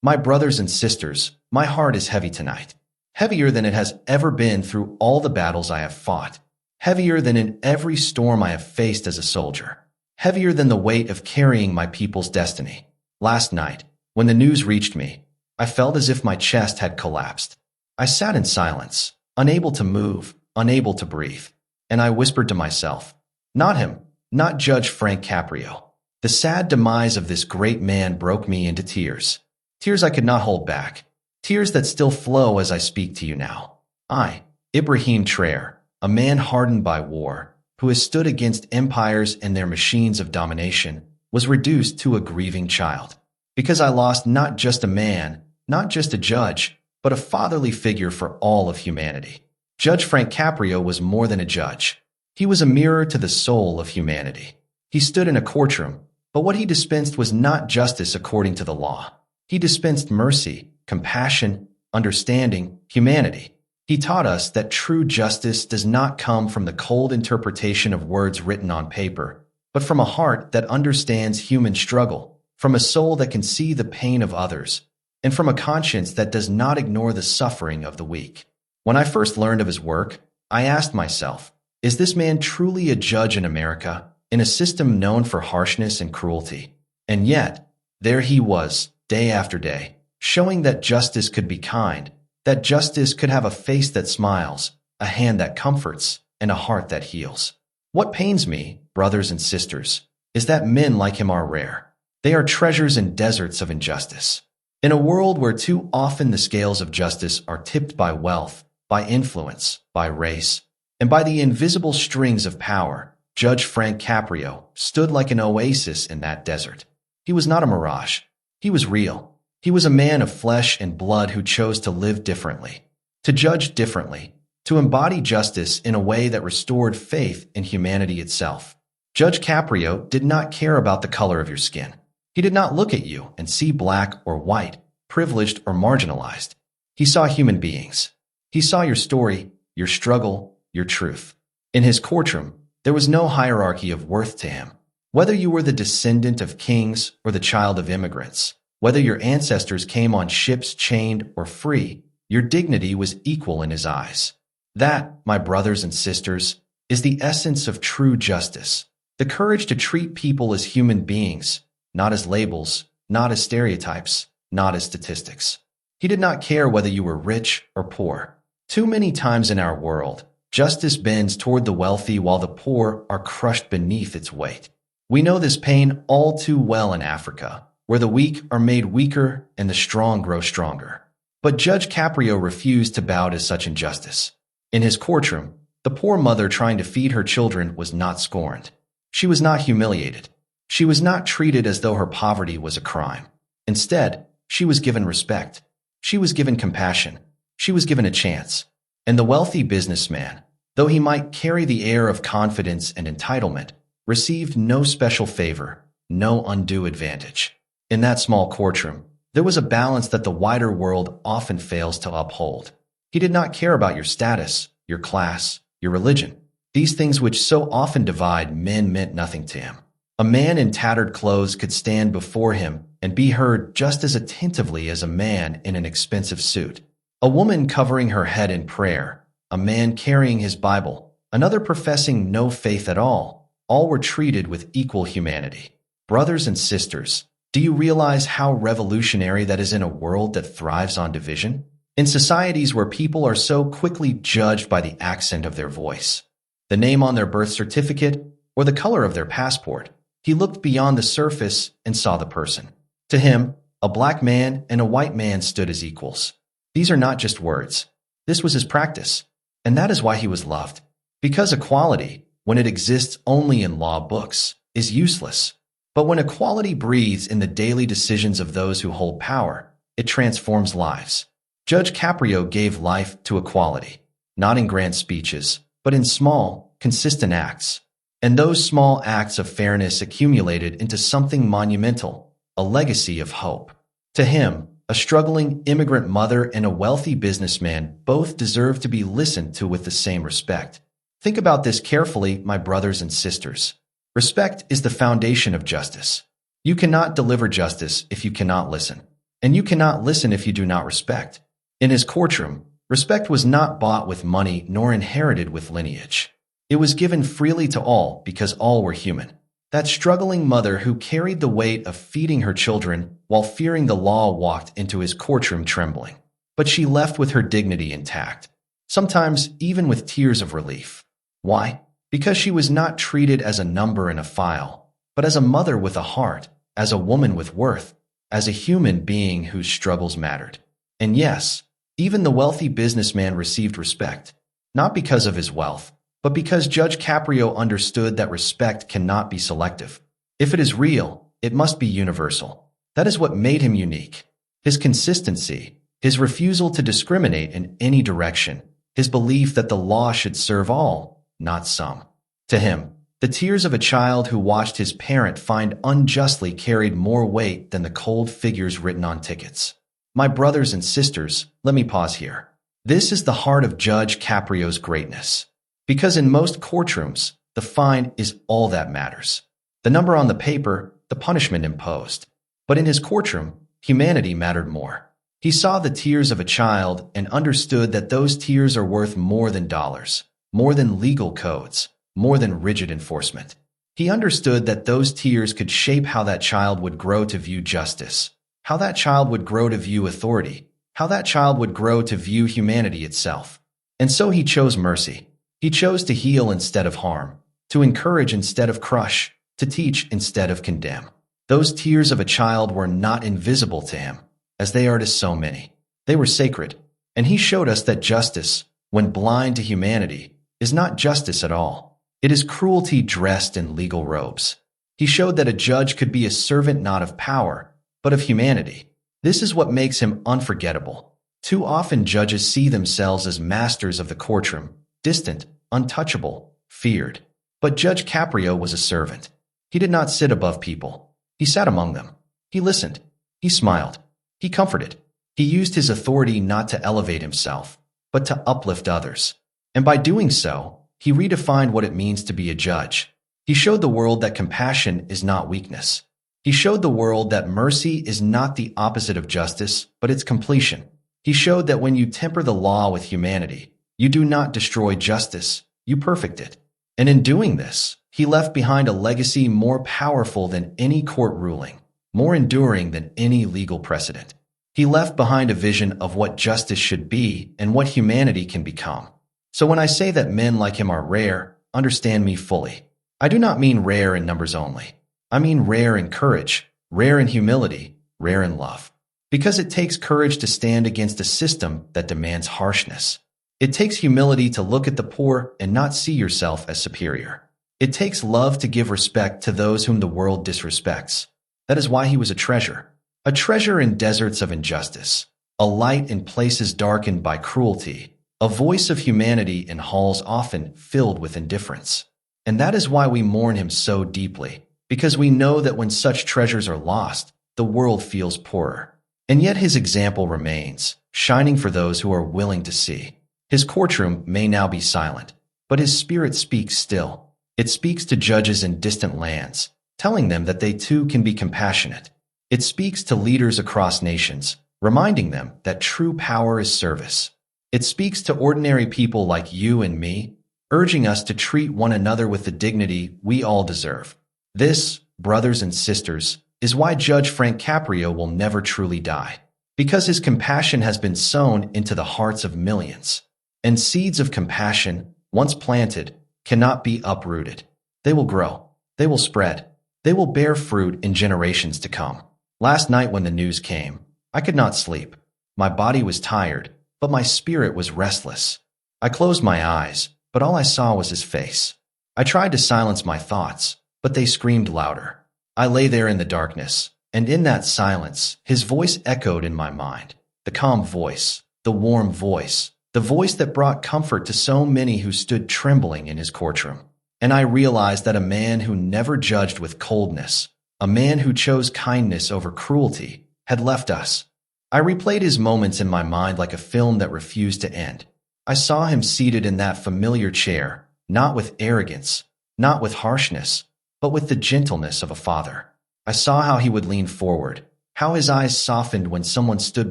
My brothers and sisters, my heart is heavy tonight. Heavier than it has ever been through all the battles I have fought. Heavier than in every storm I have faced as a soldier. Heavier than the weight of carrying my people's destiny. Last night, when the news reached me, I felt as if my chest had collapsed. I sat in silence, unable to move, unable to breathe. And I whispered to myself, not him, not Judge Frank Caprio. The sad demise of this great man broke me into tears. Tears I could not hold back. Tears that still flow as I speak to you now. I, Ibrahim Traoré, a man hardened by war, who has stood against empires and their machines of domination, was reduced to a grieving child. Because I lost not just a man, not just a judge, but a fatherly figure for all of humanity. Judge Frank Caprio was more than a judge. He was a mirror to the soul of humanity. He stood in a courtroom, but what he dispensed was not justice according to the law. He dispensed mercy, compassion, understanding, humanity. He taught us that true justice does not come from the cold interpretation of words written on paper, but from a heart that understands human struggle, from a soul that can see the pain of others, and from a conscience that does not ignore the suffering of the weak. When I first learned of his work, I asked myself, is this man truly a judge in America, in a system known for harshness and cruelty? And yet, there he was, day after day, showing that justice could be kind, that justice could have a face that smiles, a hand that comforts, and a heart that heals. What pains me, brothers and sisters, is that men like him are rare. They are treasures in deserts of injustice. In a world where too often the scales of justice are tipped by wealth, by influence, by race, and by the invisible strings of power, Judge Frank Caprio stood like an oasis in that desert. He was not a mirage. He was real. He was a man of flesh and blood who chose to live differently, to judge differently, to embody justice in a way that restored faith in humanity itself. Judge Caprio did not care about the color of your skin. He did not look at you and see black or white, privileged or marginalized. He saw human beings. He saw your story, your struggle, your truth. In his courtroom, there was no hierarchy of worth to him. Whether you were the descendant of kings or the child of immigrants, whether your ancestors came on ships chained or free, your dignity was equal in his eyes. That, my brothers and sisters, is the essence of true justice. The courage to treat people as human beings, not as labels, not as stereotypes, not as statistics. He did not care whether you were rich or poor. Too many times in our world, justice bends toward the wealthy while the poor are crushed beneath its weight. We know this pain all too well in Africa, where the weak are made weaker and the strong grow stronger. But Judge Caprio refused to bow to such injustice. In his courtroom, the poor mother trying to feed her children was not scorned. She was not humiliated. She was not treated as though her poverty was a crime. Instead, she was given respect. She was given compassion. She was given a chance. And the wealthy businessman, though he might carry the air of confidence and entitlement, received no special favor, no undue advantage. In that small courtroom, there was a balance that the wider world often fails to uphold. He did not care about your status, your class, your religion. These things which so often divide men meant nothing to him. A man in tattered clothes could stand before him and be heard just as attentively as a man in an expensive suit. A woman covering her head in prayer, a man carrying his Bible, another professing no faith at all were treated with equal humanity. Brothers and sisters, do you realize how revolutionary that is in a world that thrives on division? In societies where people are so quickly judged by the accent of their voice, the name on their birth certificate, or the color of their passport, he looked beyond the surface and saw the person. To him, a black man and a white man stood as equals. These are not just words. This was his practice, and that is why he was loved. Because equality, when it exists only in law books, is useless. But when equality breathes in the daily decisions of those who hold power, it transforms lives. Judge Caprio gave life to equality, not in grand speeches, but in small, consistent acts. And those small acts of fairness accumulated into something monumental, a legacy of hope. To him, a struggling immigrant mother and a wealthy businessman both deserve to be listened to with the same respect. Think about this carefully, my brothers and sisters. Respect is the foundation of justice. You cannot deliver justice if you cannot listen. And you cannot listen if you do not respect. In his courtroom, respect was not bought with money nor inherited with lineage. It was given freely to all because all were human. That struggling mother who carried the weight of feeding her children while fearing the law walked into his courtroom trembling. But she left with her dignity intact, sometimes even with tears of relief. Why? Because she was not treated as a number in a file, but as a mother with a heart, as a woman with worth, as a human being whose struggles mattered. And yes, even the wealthy businessman received respect, not because of his wealth, but because Judge Caprio understood that respect cannot be selective. If it is real, it must be universal. That is what made him unique. His consistency, his refusal to discriminate in any direction, his belief that the law should serve all, not some. To him, the tears of a child who watched his parent fined unjustly carried more weight than the cold figures written on tickets. My brothers and sisters, let me pause here. This is the heart of Judge Caprio's greatness. Because in most courtrooms, the fine is all that matters. The number on the paper, the punishment imposed. But in his courtroom, humanity mattered more. He saw the tears of a child and understood that those tears are worth more than dollars, more than legal codes, more than rigid enforcement. He understood that those tears could shape how that child would grow to view justice, how that child would grow to view authority, how that child would grow to view humanity itself. And so he chose mercy. He chose to heal instead of harm, to encourage instead of crush, to teach instead of condemn. Those tears of a child were not invisible to him, as they are to so many. They were sacred, and he showed us that justice, when blind to humanity, is not justice at all. It is cruelty dressed in legal robes. He showed that a judge could be a servant not of power, but of humanity. This is what makes him unforgettable. Too often judges see themselves as masters of the courtroom, distant, untouchable, feared. But Judge Caprio was a servant. He did not sit above people. He sat among them. He listened. He smiled. He comforted. He used his authority not to elevate himself, but to uplift others. And by doing so, he redefined what it means to be a judge. He showed the world that compassion is not weakness. He showed the world that mercy is not the opposite of justice, but its completion. He showed that when you temper the law with humanity, you do not destroy justice, you perfect it. And in doing this, he left behind a legacy more powerful than any court ruling, more enduring than any legal precedent. He left behind a vision of what justice should be and what humanity can become. So when I say that men like him are rare, understand me fully. I do not mean rare in numbers only. I mean rare in courage, rare in humility, rare in love. Because it takes courage to stand against a system that demands harshness. It takes humility to look at the poor and not see yourself as superior. It takes love to give respect to those whom the world disrespects. That is why he was a treasure in deserts of injustice, a light in places darkened by cruelty, a voice of humanity in halls often filled with indifference. And that is why we mourn him so deeply, because we know that when such treasures are lost, the world feels poorer. And yet his example remains, shining for those who are willing to see. His courtroom may now be silent, but his spirit speaks still. It speaks to judges in distant lands, telling them that they too can be compassionate. It speaks to leaders across nations, reminding them that true power is service. It speaks to ordinary people like you and me, urging us to treat one another with the dignity we all deserve. This, brothers and sisters, is why Judge Frank Caprio will never truly die, because his compassion has been sown into the hearts of millions. And seeds of compassion, once planted, cannot be uprooted. They will grow. They will spread. They will bear fruit in generations to come. Last night when the news came, I could not sleep. My body was tired, but my spirit was restless. I closed my eyes, but all I saw was his face. I tried to silence my thoughts, but they screamed louder. I lay there in the darkness, and in that silence, his voice echoed in my mind. The calm voice, the warm voice, the voice that brought comfort to so many who stood trembling in his courtroom. And I realized that a man who never judged with coldness, a man who chose kindness over cruelty, had left us. I replayed his moments in my mind like a film that refused to end. I saw him seated in that familiar chair, not with arrogance, not with harshness, but with the gentleness of a father. I saw how he would lean forward, how his eyes softened when someone stood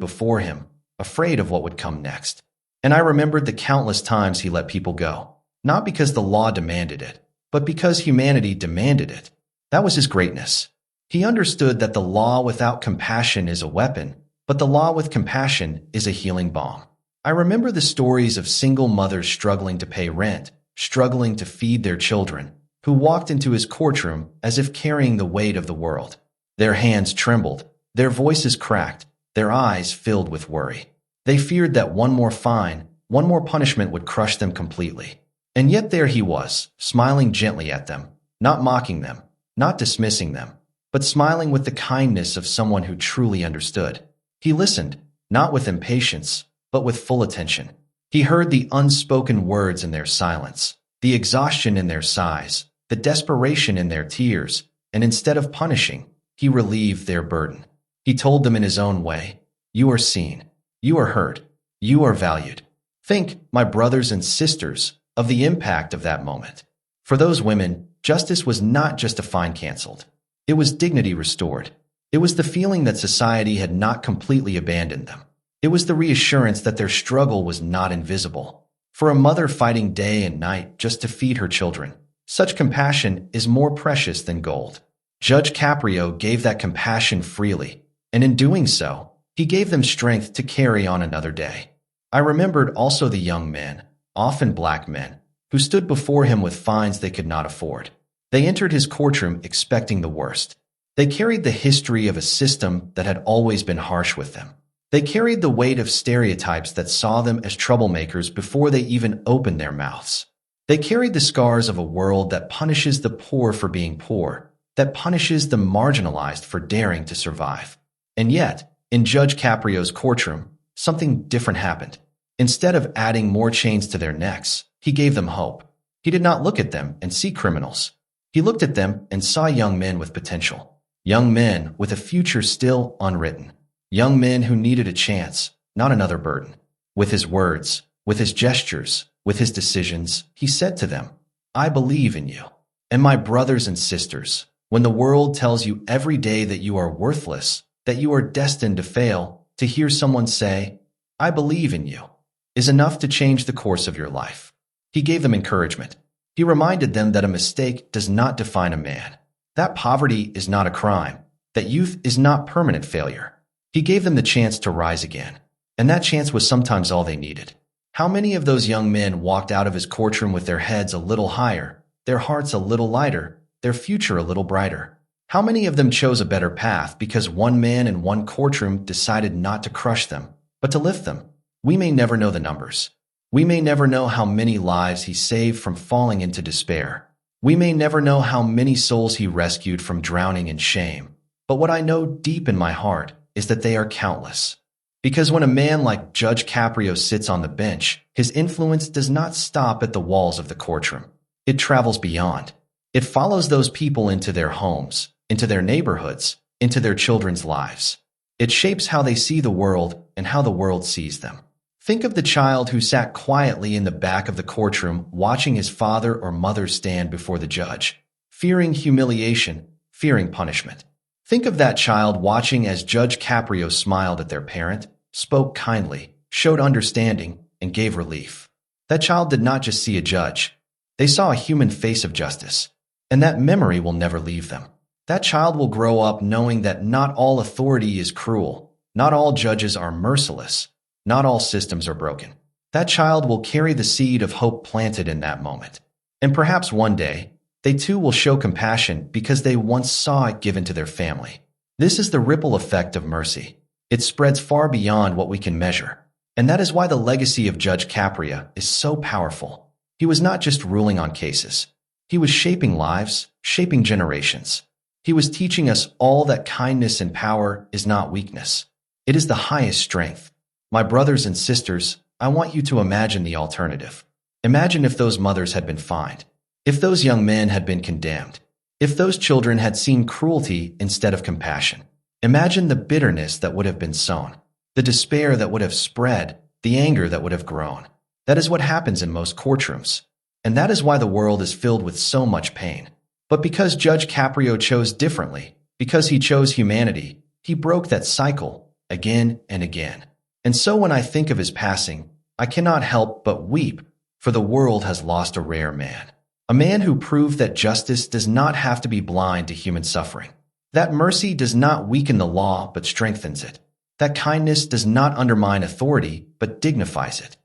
before him, afraid of what would come next. And I remembered the countless times he let people go, not because the law demanded it, but because humanity demanded it. That was his greatness. He understood that the law without compassion is a weapon, but the law with compassion is a healing balm. I remember the stories of single mothers struggling to pay rent, struggling to feed their children, who walked into his courtroom as if carrying the weight of the world. Their hands trembled, their voices cracked, their eyes filled with worry. They feared that one more fine, one more punishment would crush them completely. And yet there he was, smiling gently at them, not mocking them, not dismissing them, but smiling with the kindness of someone who truly understood. He listened, not with impatience, but with full attention. He heard the unspoken words in their silence, the exhaustion in their sighs, the desperation in their tears, and instead of punishing, he relieved their burden. He told them in his own way, "You are seen, you are heard, you are valued." Think, my brothers and sisters, of the impact of that moment. For those women, justice was not just a fine canceled. It was dignity restored. It was the feeling that society had not completely abandoned them. It was the reassurance that their struggle was not invisible. For a mother fighting day and night just to feed her children, such compassion is more precious than gold. Judge Caprio gave that compassion freely, and in doing so, he gave them strength to carry on another day. I remembered also the young men, often black men, who stood before him with fines they could not afford. They entered his courtroom expecting the worst. They carried the history of a system that had always been harsh with them. They carried the weight of stereotypes that saw them as troublemakers before they even opened their mouths. They carried the scars of a world that punishes the poor for being poor, that punishes the marginalized for daring to survive. And yet, in Judge Caprio's courtroom, something different happened. Instead of adding more chains to their necks, he gave them hope. He did not look at them and see criminals. He looked at them and saw young men with potential. Young men with a future still unwritten. Young men who needed a chance, not another burden. With his words, with his gestures, with his decisions, he said to them, "I believe in you." And my brothers and sisters, when the world tells you every day that you are worthless, that you are destined to fail, to hear someone say, "I believe in you," is enough to change the course of your life. He gave them encouragement. He reminded them that a mistake does not define a man, that poverty is not a crime, that youth is not permanent failure. He gave them the chance to rise again, and that chance was sometimes all they needed. How many of those young men walked out of his courtroom with their heads a little higher, their hearts a little lighter, their future a little brighter? How many of them chose a better path because one man in one courtroom decided not to crush them, but to lift them? We may never know the numbers. We may never know how many lives he saved from falling into despair. We may never know how many souls he rescued from drowning in shame. But what I know deep in my heart is that they are countless. Because when a man like Judge Caprio sits on the bench, his influence does not stop at the walls of the courtroom. It travels beyond. It follows those people into their homes, into their neighborhoods, into their children's lives. It shapes how they see the world and how the world sees them. Think of the child who sat quietly in the back of the courtroom watching his father or mother stand before the judge, fearing humiliation, fearing punishment. Think of that child watching as Judge Caprio smiled at their parent, spoke kindly, showed understanding, and gave relief. That child did not just see a judge. They saw a human face of justice, and that memory will never leave them. That child will grow up knowing that not all authority is cruel, not all judges are merciless, not all systems are broken. That child will carry the seed of hope planted in that moment. And perhaps one day, they too will show compassion because they once saw it given to their family. This is the ripple effect of mercy. It spreads far beyond what we can measure. And that is why the legacy of Judge Caprio is so powerful. He was not just ruling on cases. He was shaping lives, shaping generations. He was teaching us all that kindness and power is not weakness. It is the highest strength. My brothers and sisters, I want you to imagine the alternative. Imagine if those mothers had been fined. If those young men had been condemned. If those children had seen cruelty instead of compassion. Imagine the bitterness that would have been sown, the despair that would have spread, the anger that would have grown. That is what happens in most courtrooms. And that is why the world is filled with so much pain. But because Judge Caprio chose differently, because he chose humanity, He broke that cycle again and again. And so when I think of his passing, I cannot help but weep, for the world has lost a rare man. A man who proved that justice does not have to be blind to human suffering. That mercy does not weaken the law but strengthens it. That kindness does not undermine authority but dignifies it.